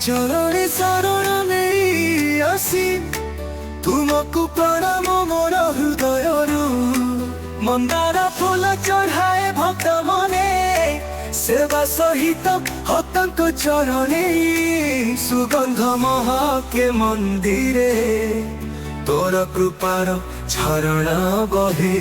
ଚରଣୀ ଶରଣ ନେଇ ଆସି ତୁମକୁ ପ୍ରଣାମ ମୋର ହୃଦୟରୁ। ମନ୍ଦାର ଫୁଲ ଚଢ଼ାଏ ଭକ୍ତ ମନେ, ସେବା ସହିତ ଭକ୍ତଙ୍କ ଚରଣେ। ସୁଗନ୍ଧ ମହକେ ମନ୍ଦିରେ, ତୋର କୃପାର ଝରଣା ବହେ।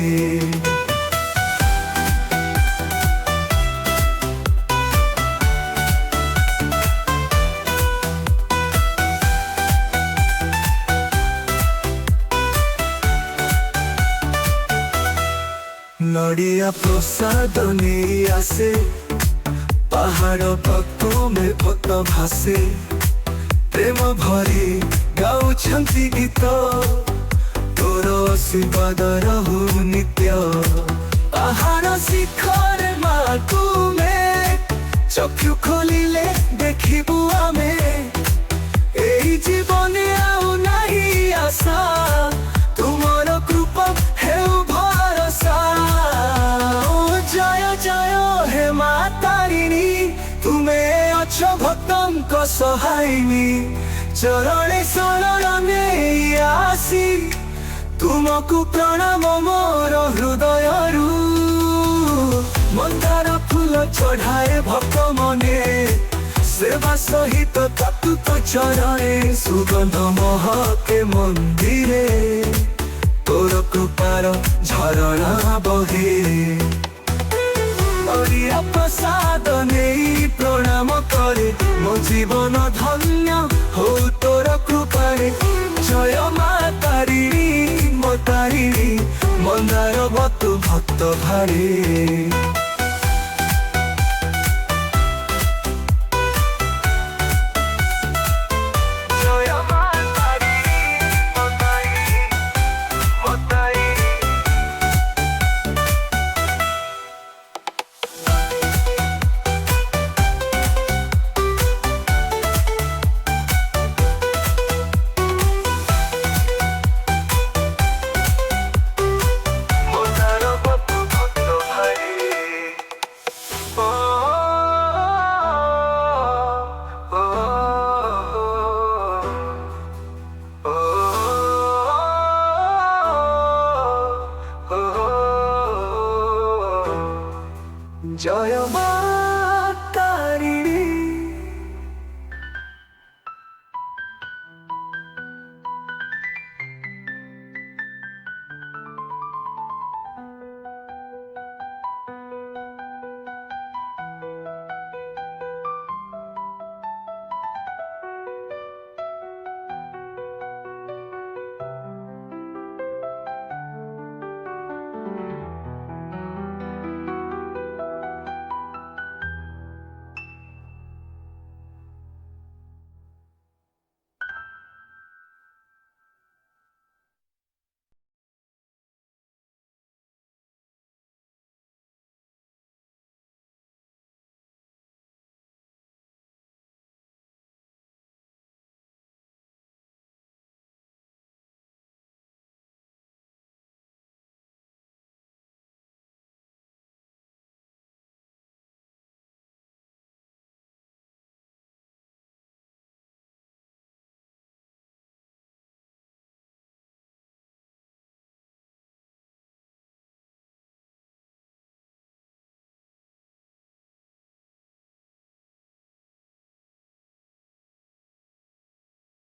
ନଡ଼ିଆ ପ୍ରସାଦ ନେଇ ଆସେ, ପାହାଡ଼ ପଥମେ ପତ ଭାସେ। ପ୍ରେମ ଭରି ଗାଉଛନ୍ତି ଗୀତ, ତୋର ଆଶୀର୍ବାଦ ରହୁ ନିତ୍ୟ। ପାହାଡ଼ ଶିଖରେ ମା ତୁମେ, ଚକ୍ଷୁ ଖୋଲିଲେ ଦେଖିବୁ ଆମେ। ଏହି ଜୀବନେ ଆଉ ନାହିଁ ଆଶା, ତୁମର କୃପା ହେଉ ଭରସା। ଜୟ ଜୟ ହେ ମା ତାରିଣୀ, ତୁମେ ଅଛ ଭକ୍ତଙ୍କ ସହାୟିନୀ। ଚରଣେ ଶରଣ ନେଇ ଆସି ତୁମକୁ ପ୍ରଣାମ ମୋର ହୃଦୟରୁ। ମନ୍ଦାର ଫୁଲ ଚଢ଼ାଏ ଭକ୍ତ ମନେ, ସେବା ସହିତ ତୁ ତ ଚରଣେ। ସୁଗନ୍ଧ ମହକେ ମନ୍ଦିରେ, ତୋର କୃପାର ଝରଣା ବହେ। ନଡ଼ିଆ ପ୍ରସାଦ ନେଇ ପ୍ରଣାମ କରେ, ମୋ ଜୀବନ ଧନ୍ୟ ହଉ ତୋର କୃପାରେ। ଜୟ ମା ତାରିଣୀ, ମୋ ତାରିଣୀ, ମନ୍ଦାର ବତୁ ଭକ୍ତ ଭାରେ।